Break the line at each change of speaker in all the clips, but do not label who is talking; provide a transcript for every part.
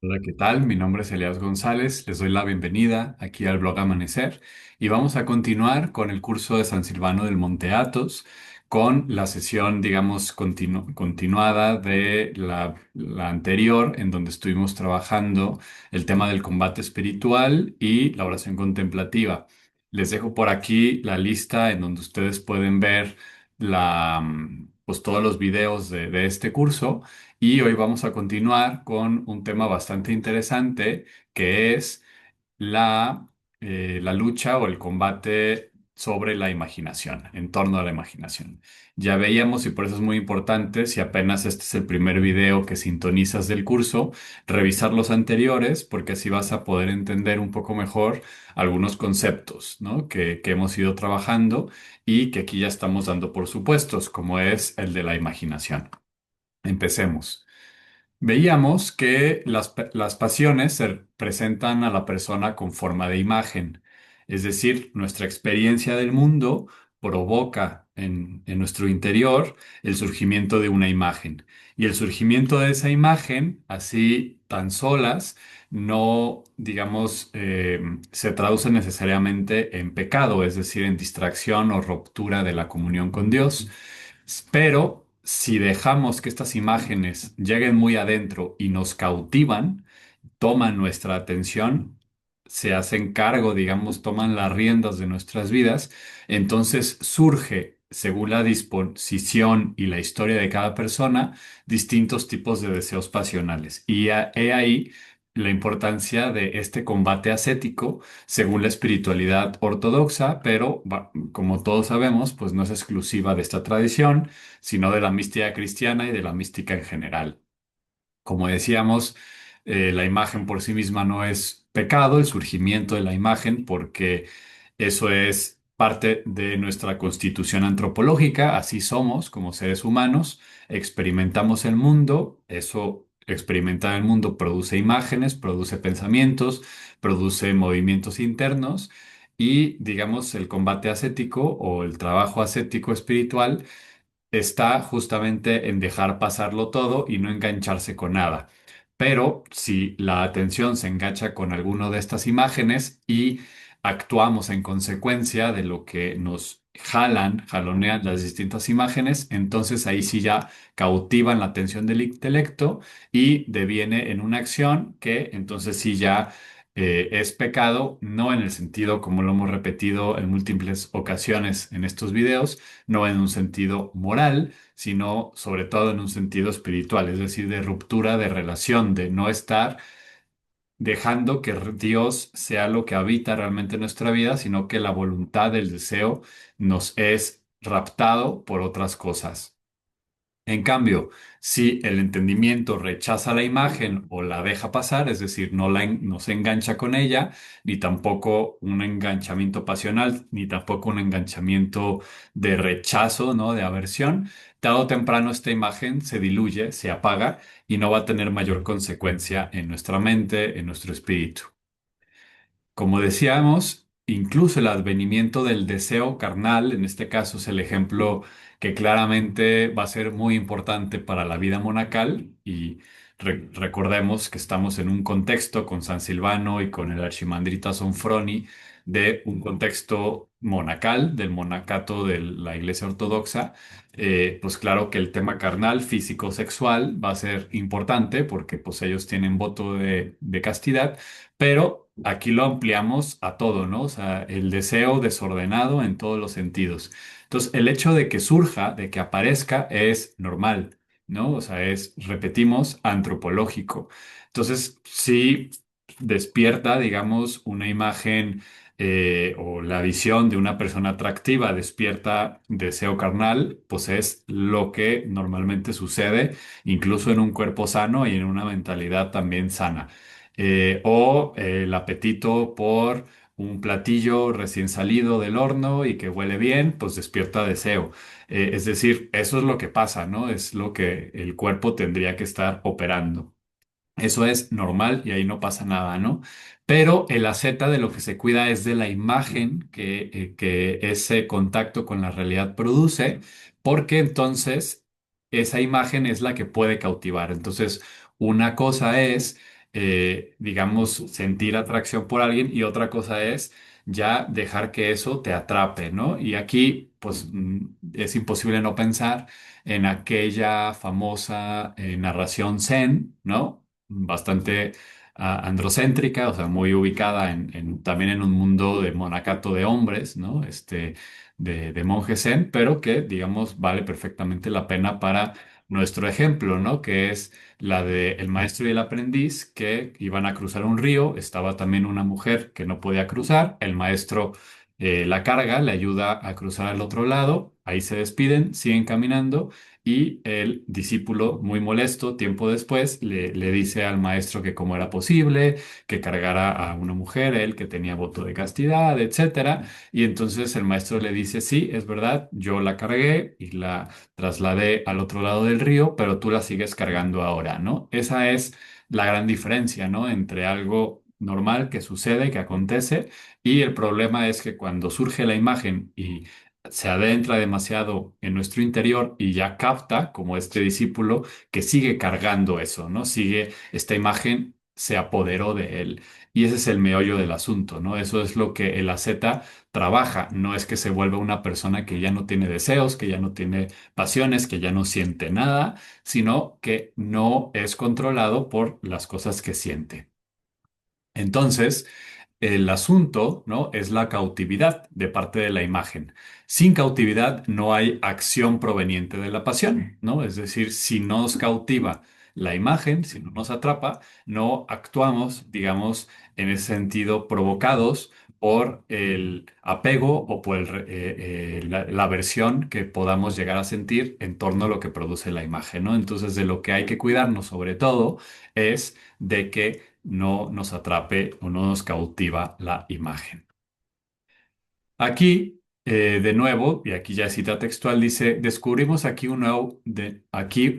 Hola, ¿qué tal? Mi nombre es Elias González. Les doy la bienvenida aquí al blog Amanecer y vamos a continuar con el curso de San Silvano del Monte Athos con la sesión, digamos, continuada de la anterior, en donde estuvimos trabajando el tema del combate espiritual y la oración contemplativa. Les dejo por aquí la lista en donde ustedes pueden ver pues todos los videos de este curso. Y hoy vamos a continuar con un tema bastante interesante que es la, la lucha o el combate sobre la imaginación, en torno a la imaginación. Ya veíamos, y por eso es muy importante, si apenas este es el primer video que sintonizas del curso, revisar los anteriores, porque así vas a poder entender un poco mejor algunos conceptos, ¿no? que hemos ido trabajando y que aquí ya estamos dando por supuestos, como es el de la imaginación. Empecemos. Veíamos que las pasiones se presentan a la persona con forma de imagen, es decir, nuestra experiencia del mundo provoca en nuestro interior el surgimiento de una imagen. Y el surgimiento de esa imagen, así tan solas, no, digamos, se traduce necesariamente en pecado, es decir, en distracción o ruptura de la comunión con Dios. Pero si dejamos que estas imágenes lleguen muy adentro y nos cautivan, toman nuestra atención, se hacen cargo, digamos, toman las riendas de nuestras vidas, entonces surge, según la disposición y la historia de cada persona, distintos tipos de deseos pasionales. Y he ahí la importancia de este combate ascético según la espiritualidad ortodoxa, pero como todos sabemos, pues no es exclusiva de esta tradición, sino de la mística cristiana y de la mística en general. Como decíamos, la imagen por sí misma no es pecado, el surgimiento de la imagen, porque eso es parte de nuestra constitución antropológica, así somos como seres humanos, experimentamos el mundo, eso, experimentar el mundo produce imágenes, produce pensamientos, produce movimientos internos y, digamos, el combate ascético o el trabajo ascético espiritual está justamente en dejar pasarlo todo y no engancharse con nada. Pero si la atención se engancha con alguna de estas imágenes y actuamos en consecuencia de lo que nos jalonean las distintas imágenes, entonces ahí sí ya cautivan la atención del intelecto y deviene en una acción que entonces sí ya es pecado, no en el sentido como lo hemos repetido en múltiples ocasiones en estos videos, no en un sentido moral, sino sobre todo en un sentido espiritual, es decir, de ruptura de relación, de no estar dejando que Dios sea lo que habita realmente en nuestra vida, sino que la voluntad, el deseo nos es raptado por otras cosas. En cambio, si el entendimiento rechaza la imagen o la deja pasar, es decir, no se engancha con ella, ni tampoco un enganchamiento pasional, ni tampoco un enganchamiento de rechazo, ¿no? De aversión, tarde o temprano esta imagen se diluye, se apaga y no va a tener mayor consecuencia en nuestra mente, en nuestro espíritu. Como decíamos, incluso el advenimiento del deseo carnal, en este caso es el ejemplo que claramente va a ser muy importante para la vida monacal y recordemos que estamos en un contexto con San Silvano y con el archimandrita Sonfroni de un contexto monacal, del monacato de la Iglesia Ortodoxa. Pues claro que el tema carnal, físico, sexual va a ser importante porque pues ellos tienen voto de castidad, pero aquí lo ampliamos a todo, ¿no? O sea, el deseo desordenado en todos los sentidos. Entonces, el hecho de que surja, de que aparezca, es normal, ¿no? O sea, es, repetimos, antropológico. Entonces, si despierta, digamos, una imagen o la visión de una persona atractiva, despierta deseo carnal, pues es lo que normalmente sucede, incluso en un cuerpo sano y en una mentalidad también sana o el apetito por un platillo recién salido del horno y que huele bien, pues despierta deseo. Es decir, eso es lo que pasa, ¿no? Es lo que el cuerpo tendría que estar operando. Eso es normal y ahí no pasa nada, ¿no? Pero el asceta de lo que se cuida es de la imagen que ese contacto con la realidad produce, porque entonces esa imagen es la que puede cautivar. Entonces, una cosa es digamos, sentir atracción por alguien y otra cosa es ya dejar que eso te atrape, ¿no? Y aquí, pues, es imposible no pensar en aquella famosa narración zen, ¿no? Bastante androcéntrica, o sea, muy ubicada también en un mundo de monacato de hombres, ¿no? De monjes zen, pero que, digamos, vale perfectamente la pena para nuestro ejemplo, ¿no? Que es la de el maestro y el aprendiz que iban a cruzar un río, estaba también una mujer que no podía cruzar, el maestro la carga, le ayuda a cruzar al otro lado, ahí se despiden, siguen caminando y el discípulo, muy molesto, tiempo después, le dice al maestro que cómo era posible, que cargara a una mujer, él que tenía voto de castidad, etcétera. Y entonces el maestro le dice, sí, es verdad, yo la cargué y la trasladé al otro lado del río, pero tú la sigues cargando ahora, ¿no? Esa es la gran diferencia, ¿no? Entre algo normal que sucede, que acontece, y el problema es que cuando surge la imagen y se adentra demasiado en nuestro interior y ya capta, como este discípulo, que sigue cargando eso, ¿no? Sigue, esta imagen se apoderó de él. Y ese es el meollo del asunto, ¿no? Eso es lo que el asceta trabaja. No es que se vuelva una persona que ya no tiene deseos, que ya no tiene pasiones, que ya no siente nada, sino que no es controlado por las cosas que siente. Entonces, el asunto, ¿no? Es la cautividad de parte de la imagen. Sin cautividad no hay acción proveniente de la pasión, ¿no? Es decir, si nos cautiva la imagen, si no nos atrapa, no actuamos, digamos, en ese sentido, provocados por el apego o por la aversión que podamos llegar a sentir en torno a lo que produce la imagen, ¿no? Entonces, de lo que hay que cuidarnos sobre todo es de que no nos atrape o no nos cautiva la imagen. Aquí, de nuevo, y aquí ya es cita textual, dice, descubrimos aquí un nuevo, aquí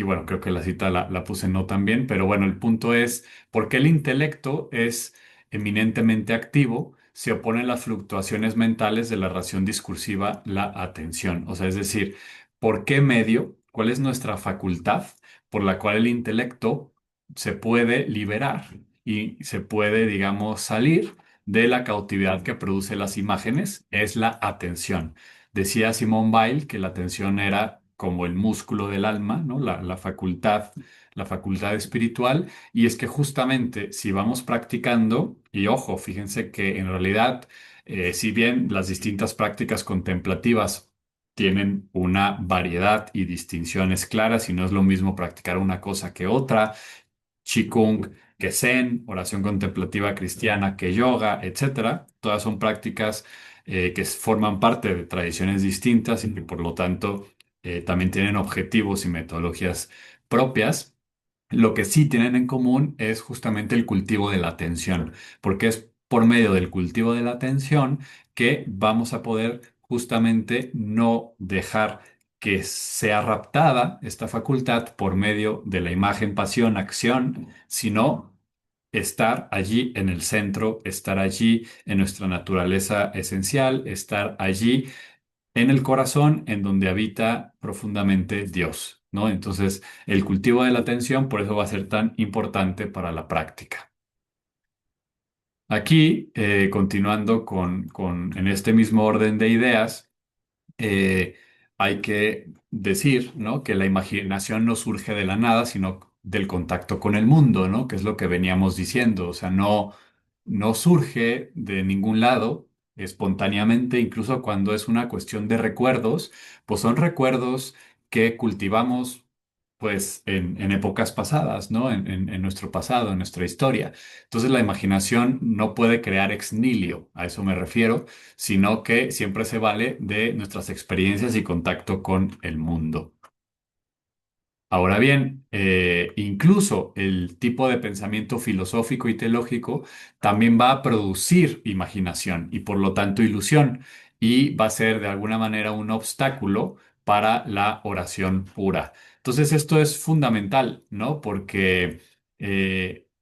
bueno, creo que la cita la puse no tan bien, pero bueno, el punto es, ¿por qué el intelecto es eminentemente activo? Se oponen las fluctuaciones mentales de la ración discursiva, la atención. O sea, es decir, ¿por qué medio? ¿Cuál es nuestra facultad por la cual el intelecto se puede liberar y se puede, digamos, salir de la cautividad que produce las imágenes? Es la atención. Decía Simone Weil que la atención era como el músculo del alma, ¿no? La facultad espiritual, y es que justamente si vamos practicando, y ojo, fíjense que en realidad, si bien las distintas prácticas contemplativas tienen una variedad y distinciones claras, y no es lo mismo practicar una cosa que otra, Qigong, que Zen, oración contemplativa cristiana, que yoga, etcétera. Todas son prácticas que forman parte de tradiciones distintas y que por lo tanto también tienen objetivos y metodologías propias. Lo que sí tienen en común es justamente el cultivo de la atención, porque es por medio del cultivo de la atención que vamos a poder justamente no dejar que sea raptada esta facultad por medio de la imagen, pasión, acción, sino estar allí en el centro, estar allí en nuestra naturaleza esencial, estar allí en el corazón en donde habita profundamente Dios, ¿no? Entonces, el cultivo de la atención por eso va a ser tan importante para la práctica. Aquí, continuando en este mismo orden de ideas, eh, hay que decir, ¿no? Que la imaginación no surge de la nada, sino del contacto con el mundo, ¿no? Que es lo que veníamos diciendo. O sea, no surge de ningún lado espontáneamente, incluso cuando es una cuestión de recuerdos, pues son recuerdos que cultivamos. Pues en épocas pasadas, ¿no? En nuestro pasado, en nuestra historia. Entonces la imaginación no puede crear ex nihilo, a eso me refiero, sino que siempre se vale de nuestras experiencias y contacto con el mundo. Ahora bien, incluso el tipo de pensamiento filosófico y teológico también va a producir imaginación y por lo tanto ilusión y va a ser de alguna manera un obstáculo para la oración pura. Entonces esto es fundamental, ¿no? Porque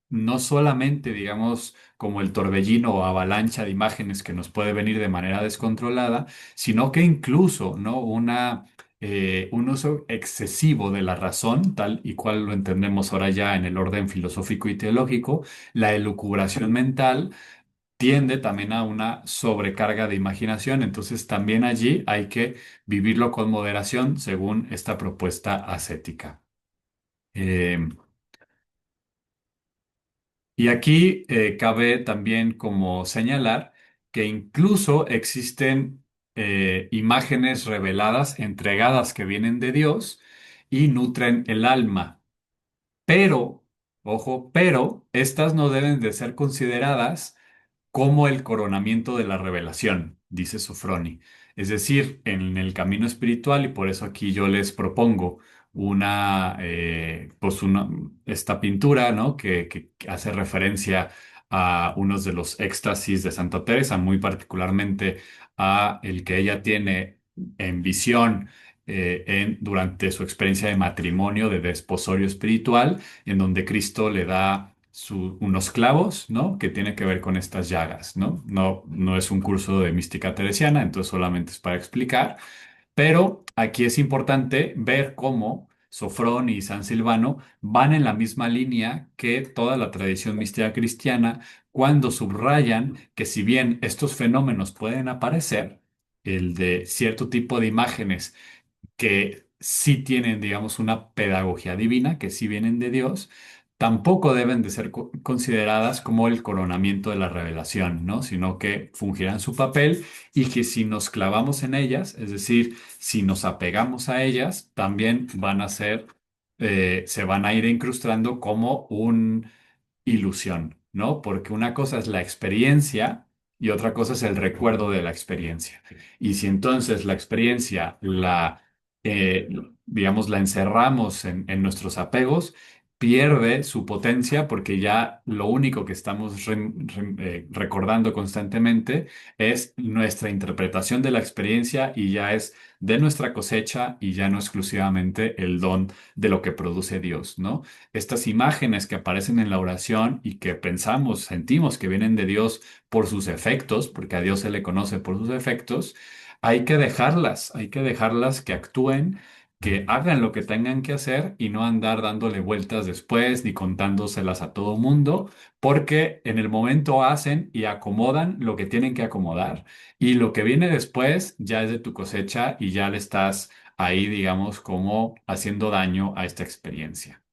no solamente, digamos, como el torbellino o avalancha de imágenes que nos puede venir de manera descontrolada, sino que incluso, ¿no? un uso excesivo de la razón, tal y cual lo entendemos ahora ya en el orden filosófico y teológico, la elucubración mental tiende también a una sobrecarga de imaginación, entonces también allí hay que vivirlo con moderación según esta propuesta ascética. Eh, y aquí cabe también como señalar que incluso existen imágenes reveladas, entregadas que vienen de Dios y nutren el alma. Pero, ojo, pero estas no deben de ser consideradas como el coronamiento de la revelación, dice Sofroni. Es decir, en el camino espiritual, y por eso aquí yo les propongo esta pintura, ¿no? Que hace referencia a unos de los éxtasis de Santa Teresa, muy particularmente a el que ella tiene en visión durante su experiencia de matrimonio, de desposorio espiritual, en donde Cristo le da unos clavos, ¿no? Que tiene que ver con estas llagas, ¿no? No, no es un curso de mística teresiana, entonces solamente es para explicar, pero aquí es importante ver cómo Sofrón y San Silvano van en la misma línea que toda la tradición mística cristiana cuando subrayan que si bien estos fenómenos pueden aparecer, el de cierto tipo de imágenes que sí tienen, digamos, una pedagogía divina, que sí vienen de Dios, tampoco deben de ser consideradas como el coronamiento de la revelación, ¿no? Sino que fungirán su papel y que si nos clavamos en ellas, es decir, si nos apegamos a ellas, también van a ser, se van a ir incrustando como un ilusión, ¿no? Porque una cosa es la experiencia y otra cosa es el recuerdo de la experiencia. Y si entonces la experiencia eh, digamos, la encerramos en nuestros apegos, pierde su potencia porque ya lo único que estamos recordando constantemente es nuestra interpretación de la experiencia y ya es de nuestra cosecha y ya no exclusivamente el don de lo que produce Dios, ¿no? Estas imágenes que aparecen en la oración y que pensamos, sentimos que vienen de Dios por sus efectos, porque a Dios se le conoce por sus efectos, hay que dejarlas que actúen, que hagan lo que tengan que hacer y no andar dándole vueltas después ni contándoselas a todo mundo, porque en el momento hacen y acomodan lo que tienen que acomodar y lo que viene después ya es de tu cosecha y ya le estás ahí, digamos, como haciendo daño a esta experiencia.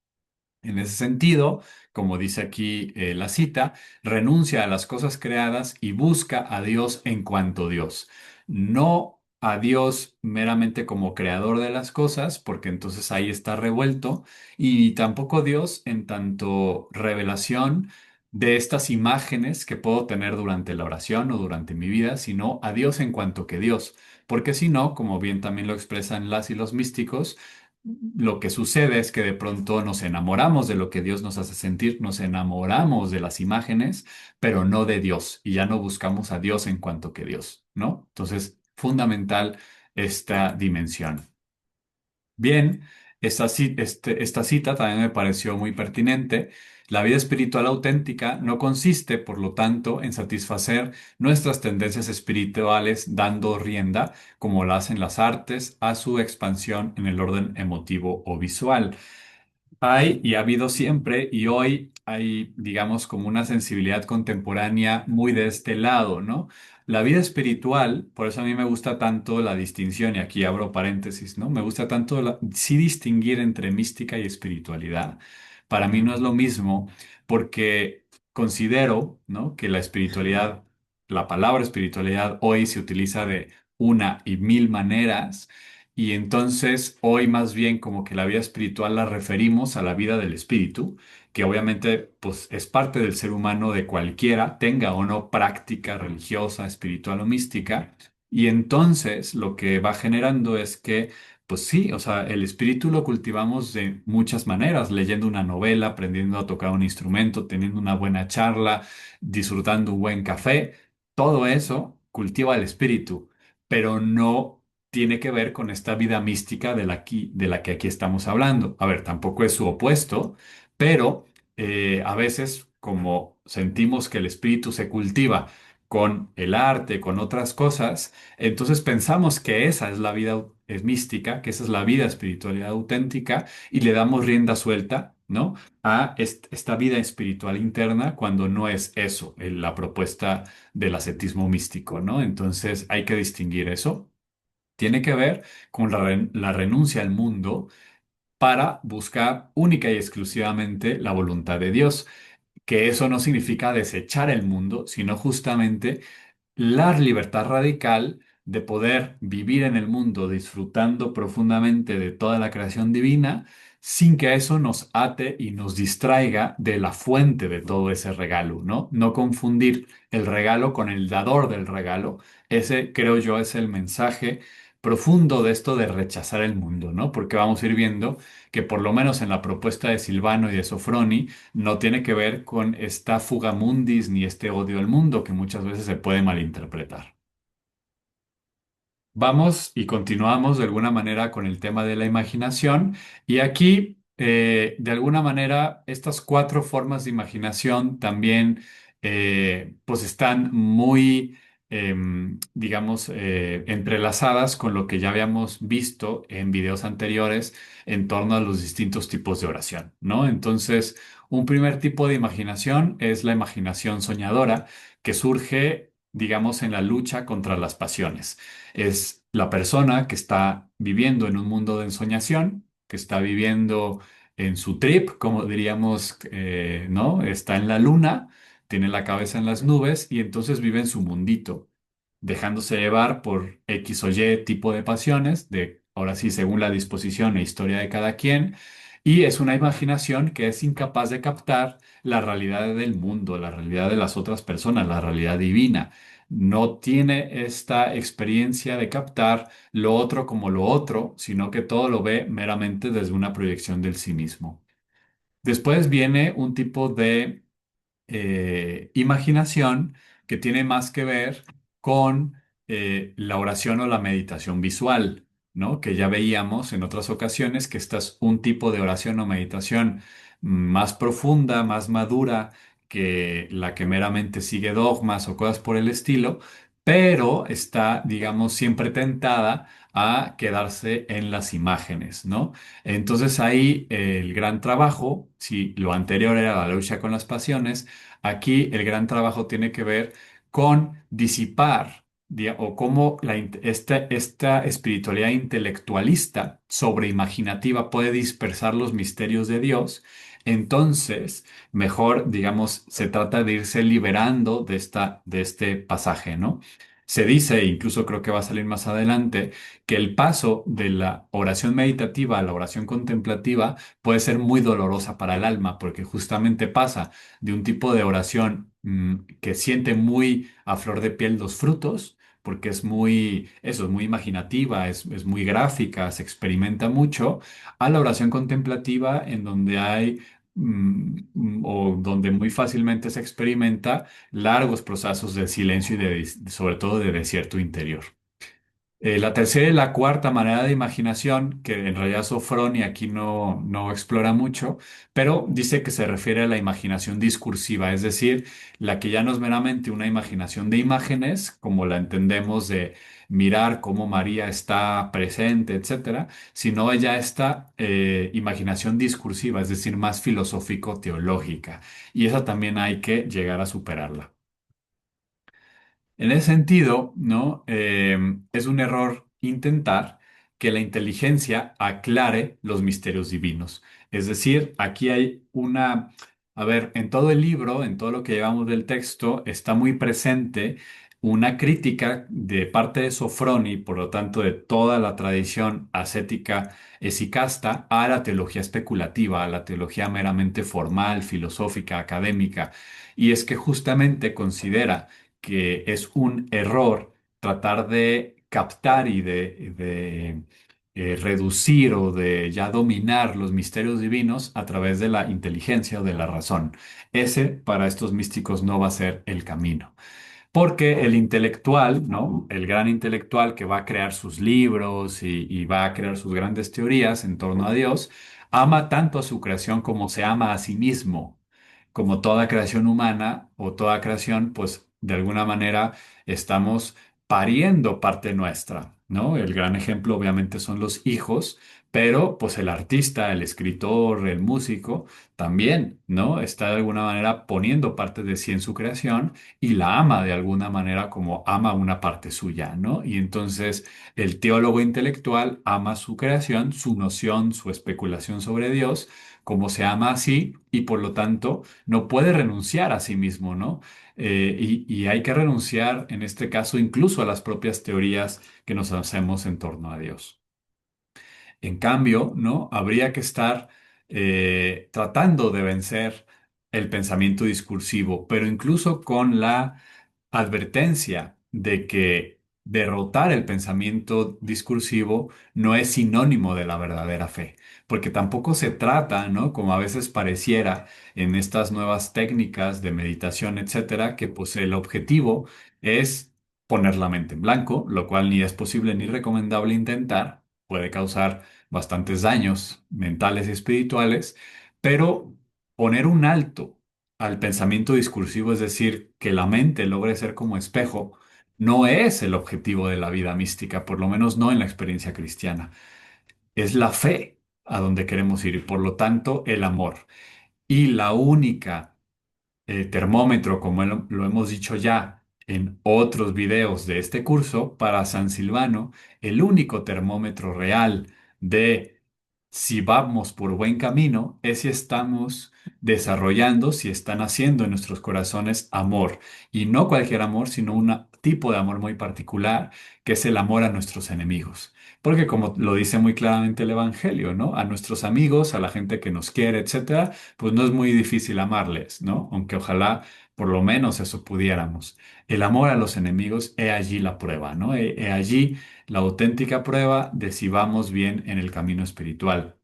En ese sentido, como dice aquí la cita, renuncia a las cosas creadas y busca a Dios en cuanto Dios. No a Dios meramente como creador de las cosas, porque entonces ahí está revuelto, y tampoco Dios en tanto revelación de estas imágenes que puedo tener durante la oración o durante mi vida, sino a Dios en cuanto que Dios. Porque si no, como bien también lo expresan las y los místicos, lo que sucede es que de pronto nos enamoramos de lo que Dios nos hace sentir, nos enamoramos de las imágenes, pero no de Dios, y ya no buscamos a Dios en cuanto que Dios, ¿no? Entonces, fundamental esta dimensión. Bien, esta cita también me pareció muy pertinente. La vida espiritual auténtica no consiste, por lo tanto, en satisfacer nuestras tendencias espirituales dando rienda, como lo hacen las artes, a su expansión en el orden emotivo o visual. Hay y ha habido siempre, y hoy hay, digamos, como una sensibilidad contemporánea muy de este lado, ¿no? La vida espiritual, por eso a mí me gusta tanto la distinción, y aquí abro paréntesis, ¿no? Me gusta tanto sí distinguir entre mística y espiritualidad. Para mí no es lo mismo, porque considero, ¿no? Que la espiritualidad, la palabra espiritualidad hoy se utiliza de una y mil maneras y entonces hoy más bien como que la vida espiritual la referimos a la vida del espíritu, que obviamente pues es parte del ser humano de cualquiera, tenga o no práctica religiosa, espiritual o mística. Y entonces lo que va generando es que, pues sí, o sea, el espíritu lo cultivamos de muchas maneras, leyendo una novela, aprendiendo a tocar un instrumento, teniendo una buena charla, disfrutando un buen café. Todo eso cultiva el espíritu, pero no tiene que ver con esta vida mística de la que aquí estamos hablando. A ver, tampoco es su opuesto, pero a veces como sentimos que el espíritu se cultiva con el arte, con otras cosas, entonces pensamos que esa es la vida es mística, que esa es la vida espiritualidad auténtica, y le damos rienda suelta, ¿no? A esta vida espiritual interna cuando no es eso, la propuesta del ascetismo místico, ¿no? Entonces hay que distinguir eso. Tiene que ver con la renuncia al mundo para buscar única y exclusivamente la voluntad de Dios, que eso no significa desechar el mundo, sino justamente la libertad radical de poder vivir en el mundo disfrutando profundamente de toda la creación divina sin que eso nos ate y nos distraiga de la fuente de todo ese regalo, ¿no? No confundir el regalo con el dador del regalo. Ese, creo yo, es el mensaje profundo de esto de rechazar el mundo, ¿no? Porque vamos a ir viendo que por lo menos en la propuesta de Silvano y de Sofroni, no tiene que ver con esta fuga mundis ni este odio al mundo que muchas veces se puede malinterpretar. Vamos y continuamos de alguna manera con el tema de la imaginación y aquí, de alguna manera, estas cuatro formas de imaginación también pues están muy, digamos, entrelazadas con lo que ya habíamos visto en videos anteriores en torno a los distintos tipos de oración, ¿no? Entonces, un primer tipo de imaginación es la imaginación soñadora que surge, digamos, en la lucha contra las pasiones. Es la persona que está viviendo en un mundo de ensoñación, que está viviendo en su trip, como diríamos, ¿no? Está en la luna, tiene la cabeza en las nubes y entonces vive en su mundito, dejándose llevar por X o Y tipo de pasiones, de ahora sí, según la disposición e historia de cada quien. Y es una imaginación que es incapaz de captar la realidad del mundo, la realidad de las otras personas, la realidad divina. No tiene esta experiencia de captar lo otro como lo otro, sino que todo lo ve meramente desde una proyección del sí mismo. Después viene un tipo de imaginación que tiene más que ver con la oración o la meditación visual, ¿no? Que ya veíamos en otras ocasiones que esta es un tipo de oración o meditación más profunda, más madura que la que meramente sigue dogmas o cosas por el estilo, pero está, digamos, siempre tentada a quedarse en las imágenes, ¿no? Entonces ahí el gran trabajo, si lo anterior era la lucha con las pasiones, aquí el gran trabajo tiene que ver con disipar o cómo esta espiritualidad intelectualista sobreimaginativa puede dispersar los misterios de Dios. Entonces, mejor, digamos, se trata de irse liberando de este pasaje, ¿no? Se dice, incluso creo que va a salir más adelante, que el paso de la oración meditativa a la oración contemplativa puede ser muy dolorosa para el alma, porque justamente pasa de un tipo de oración que siente muy a flor de piel los frutos, porque es muy, eso, es muy imaginativa, es muy gráfica, se experimenta mucho, a la oración contemplativa en donde hay, o donde muy fácilmente se experimenta largos procesos de silencio y sobre todo de desierto interior. La tercera y la cuarta manera de imaginación, que en realidad Sofroni aquí no explora mucho, pero dice que se refiere a la imaginación discursiva, es decir, la que ya no es meramente una imaginación de imágenes, como la entendemos de mirar cómo María está presente, etcétera, sino ya esta imaginación discursiva, es decir, más filosófico-teológica. Y esa también hay que llegar a superarla. En ese sentido, ¿no? Es un error intentar que la inteligencia aclare los misterios divinos. Es decir, aquí hay a ver, en todo el libro, en todo lo que llevamos del texto, está muy presente una crítica de parte de Sofroni, por lo tanto, de toda la tradición ascética esicasta, a la teología especulativa, a la teología meramente formal, filosófica, académica. Y es que justamente considera que es un error tratar de captar y de reducir o de ya dominar los misterios divinos a través de la inteligencia o de la razón. Ese para estos místicos no va a ser el camino. Porque el intelectual, ¿no? El gran intelectual que va a crear sus libros y va a crear sus grandes teorías en torno a Dios, ama tanto a su creación como se ama a sí mismo. Como toda creación humana o toda creación, pues de alguna manera estamos pariendo parte nuestra, ¿no? El gran ejemplo obviamente son los hijos, pero pues el artista, el escritor, el músico también, ¿no? Está de alguna manera poniendo parte de sí en su creación y la ama de alguna manera como ama una parte suya, ¿no? Y entonces el teólogo intelectual ama su creación, su noción, su especulación sobre Dios, como se ama a sí y por lo tanto no puede renunciar a sí mismo, ¿no? Y hay que renunciar en este caso incluso a las propias teorías que nos hacemos en torno a Dios. En cambio, ¿no? Habría que estar tratando de vencer el pensamiento discursivo, pero incluso con la advertencia de que derrotar el pensamiento discursivo no es sinónimo de la verdadera fe, porque tampoco se trata, ¿no? Como a veces pareciera en estas nuevas técnicas de meditación, etcétera, que pues el objetivo es poner la mente en blanco, lo cual ni es posible ni recomendable intentar, puede causar bastantes daños mentales y espirituales, pero poner un alto al pensamiento discursivo, es decir, que la mente logre ser como espejo, no es el objetivo de la vida mística, por lo menos no en la experiencia cristiana. Es la fe a donde queremos ir y por lo tanto el amor. Y la única termómetro, como lo hemos dicho ya en otros videos de este curso, para San Silvano, el único termómetro real de si vamos por buen camino es si estamos desarrollando, si están haciendo en nuestros corazones amor. Y no cualquier amor, sino un tipo de amor muy particular, que es el amor a nuestros enemigos. Porque como lo dice muy claramente el Evangelio, ¿no? A nuestros amigos, a la gente que nos quiere, etcétera, pues no es muy difícil amarles, ¿no? Aunque ojalá por lo menos eso pudiéramos. El amor a los enemigos, he allí la prueba, ¿no? He allí la auténtica prueba de si vamos bien en el camino espiritual.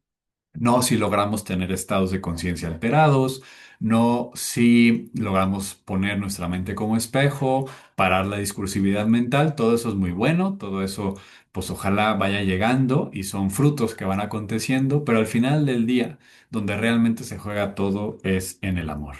No si logramos tener estados de conciencia alterados, no si logramos poner nuestra mente como espejo, parar la discursividad mental, todo eso es muy bueno, todo eso pues ojalá vaya llegando y son frutos que van aconteciendo, pero al final del día, donde realmente se juega todo es en el amor.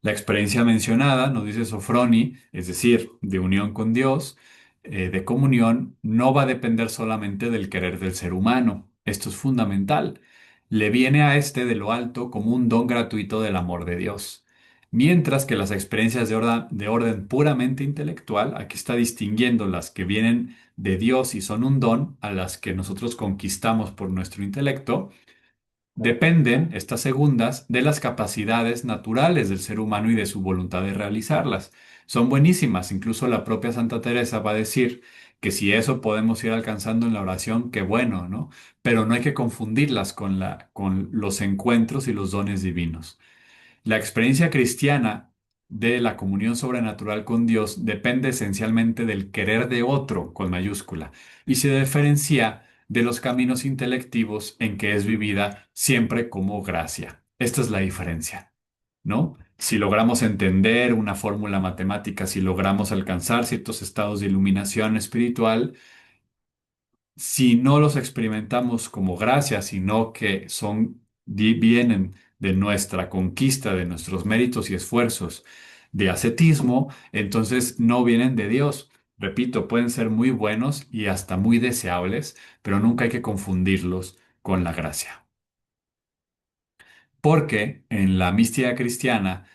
La experiencia mencionada, nos dice Sofroni, es decir, de unión con Dios, de comunión, no va a depender solamente del querer del ser humano. Esto es fundamental. Le viene a este de lo alto como un don gratuito del amor de Dios. Mientras que las experiencias de orden puramente intelectual, aquí está distinguiendo las que vienen de Dios y son un don, a las que nosotros conquistamos por nuestro intelecto, dependen, estas segundas, de las capacidades naturales del ser humano y de su voluntad de realizarlas. Son buenísimas, incluso la propia Santa Teresa va a decir que si eso podemos ir alcanzando en la oración, qué bueno, ¿no? Pero no hay que confundirlas con los encuentros y los dones divinos. La experiencia cristiana de la comunión sobrenatural con Dios depende esencialmente del querer de otro, con mayúscula, y se diferencia de los caminos intelectivos en que es vivida siempre como gracia. Esta es la diferencia, ¿no? Si logramos entender una fórmula matemática, si logramos alcanzar ciertos estados de iluminación espiritual, si no los experimentamos como gracia, sino que vienen de nuestra conquista, de nuestros méritos y esfuerzos de ascetismo, entonces no vienen de Dios. Repito, pueden ser muy buenos y hasta muy deseables, pero nunca hay que confundirlos con la gracia. Porque en la mística cristiana,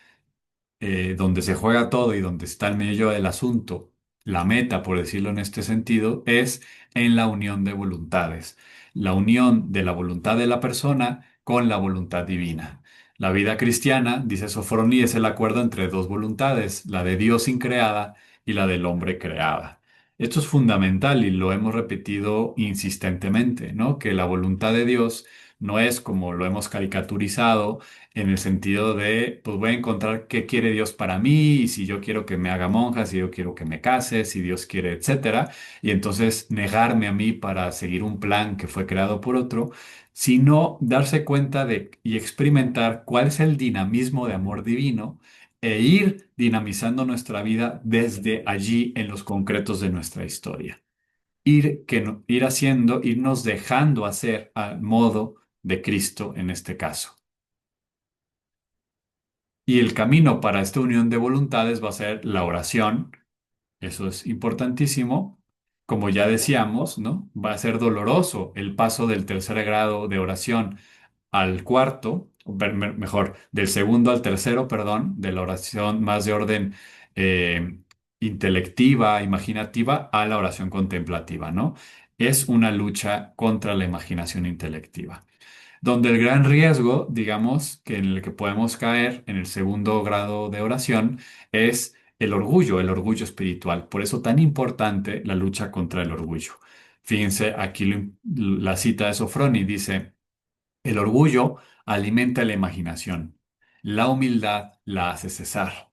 donde se juega todo y donde está el meollo del asunto, la meta, por decirlo en este sentido, es en la unión de voluntades, la unión de la voluntad de la persona con la voluntad divina. La vida cristiana, dice Sofroní, es el acuerdo entre dos voluntades, la de Dios increada y la del hombre creada. Esto es fundamental y lo hemos repetido insistentemente, ¿no? Que la voluntad de Dios no es como lo hemos caricaturizado en el sentido de, pues voy a encontrar qué quiere Dios para mí, y si yo quiero que me haga monja, si yo quiero que me case, si Dios quiere, etcétera, y entonces negarme a mí para seguir un plan que fue creado por otro, sino darse cuenta de y experimentar cuál es el dinamismo de amor divino e ir dinamizando nuestra vida desde allí en los concretos de nuestra historia. Ir haciendo, irnos dejando hacer al modo de Cristo en este caso. Y el camino para esta unión de voluntades va a ser la oración, eso es importantísimo, como ya decíamos, ¿no? Va a ser doloroso el paso del tercer grado de oración al cuarto, mejor, del segundo al tercero, perdón, de la oración más de orden eh, intelectiva, imaginativa, a la oración contemplativa, ¿no? Es una lucha contra la imaginación intelectiva, donde el gran riesgo, digamos, que en el que podemos caer en el segundo grado de oración es el orgullo espiritual. Por eso tan importante la lucha contra el orgullo. Fíjense, aquí la cita de Sofroni dice, el orgullo alimenta la imaginación, la humildad la hace cesar.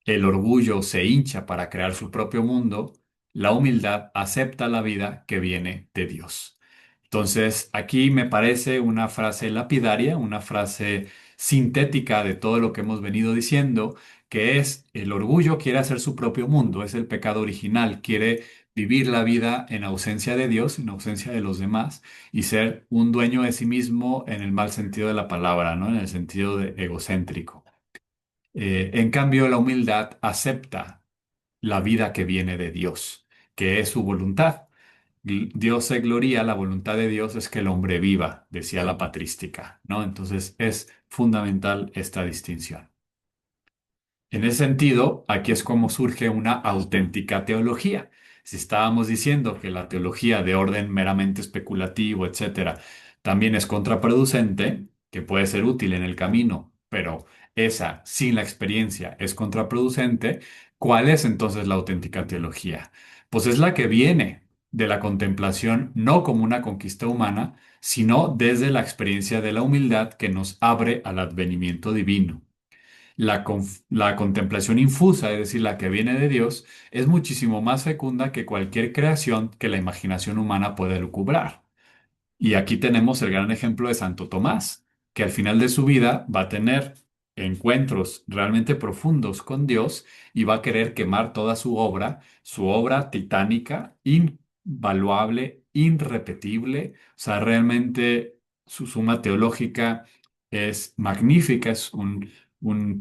El orgullo se hincha para crear su propio mundo, la humildad acepta la vida que viene de Dios. Entonces, aquí me parece una frase lapidaria, una frase sintética de todo lo que hemos venido diciendo, que es el orgullo quiere hacer su propio mundo, es el pecado original, quiere vivir la vida en ausencia de Dios, en ausencia de los demás, y ser un dueño de sí mismo en el mal sentido de la palabra, ¿no? En el sentido de egocéntrico. En cambio, la humildad acepta la vida que viene de Dios, que es su voluntad. Dios se gloria, la voluntad de Dios es que el hombre viva, decía la patrística, ¿no? Entonces es fundamental esta distinción. En ese sentido, aquí es como surge una auténtica teología. Si estábamos diciendo que la teología de orden meramente especulativo, etcétera, también es contraproducente, que puede ser útil en el camino, pero esa sin la experiencia es contraproducente, ¿cuál es entonces la auténtica teología? Pues es la que viene de la contemplación no como una conquista humana, sino desde la experiencia de la humildad que nos abre al advenimiento divino. La contemplación infusa, es decir, la que viene de Dios, es muchísimo más fecunda que cualquier creación que la imaginación humana puede lucubrar. Y aquí tenemos el gran ejemplo de Santo Tomás, que al final de su vida va a tener encuentros realmente profundos con Dios y va a querer quemar toda su obra titánica, invaluable, irrepetible. O sea, realmente su suma teológica es magnífica, es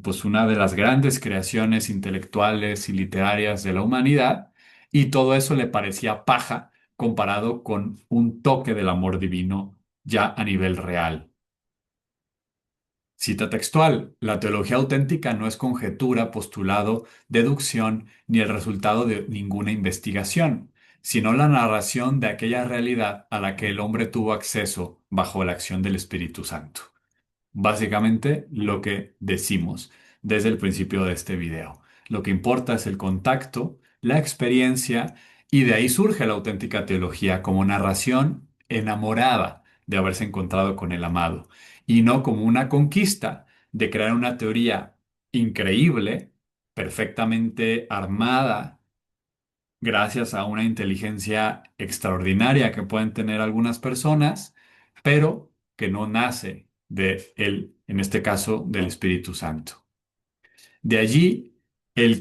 pues una de las grandes creaciones intelectuales y literarias de la humanidad, y todo eso le parecía paja comparado con un toque del amor divino ya a nivel real. Cita textual: la teología auténtica no es conjetura, postulado, deducción ni el resultado de ninguna investigación, sino la narración de aquella realidad a la que el hombre tuvo acceso bajo la acción del Espíritu Santo. Básicamente lo que decimos desde el principio de este video. Lo que importa es el contacto, la experiencia, y de ahí surge la auténtica teología como narración enamorada de haberse encontrado con el amado, y no como una conquista de crear una teoría increíble, perfectamente armada, gracias a una inteligencia extraordinaria que pueden tener algunas personas, pero que no nace de él, en este caso, del Espíritu Santo. De allí de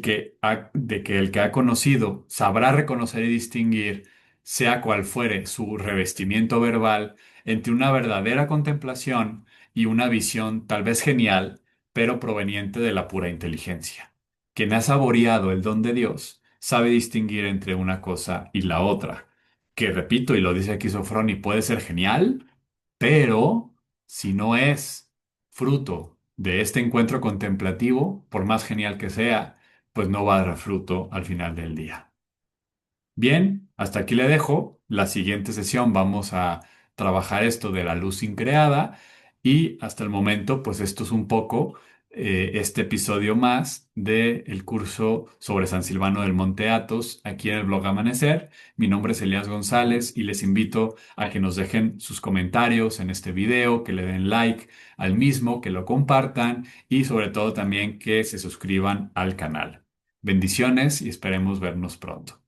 que el que ha conocido sabrá reconocer y distinguir, sea cual fuere su revestimiento verbal, entre una verdadera contemplación y una visión tal vez genial, pero proveniente de la pura inteligencia. Quien ha saboreado el don de Dios sabe distinguir entre una cosa y la otra, que repito, y lo dice aquí Sofroni, puede ser genial, pero si no es fruto de este encuentro contemplativo, por más genial que sea, pues no va a dar fruto al final del día. Bien, hasta aquí le dejo. La siguiente sesión vamos a trabajar esto de la luz increada, y hasta el momento, pues esto es un poco este episodio más del curso sobre San Silvano del Monte Athos aquí en el blog Amanecer. Mi nombre es Elías González y les invito a que nos dejen sus comentarios en este video, que le den like al mismo, que lo compartan y sobre todo también que se suscriban al canal. Bendiciones y esperemos vernos pronto.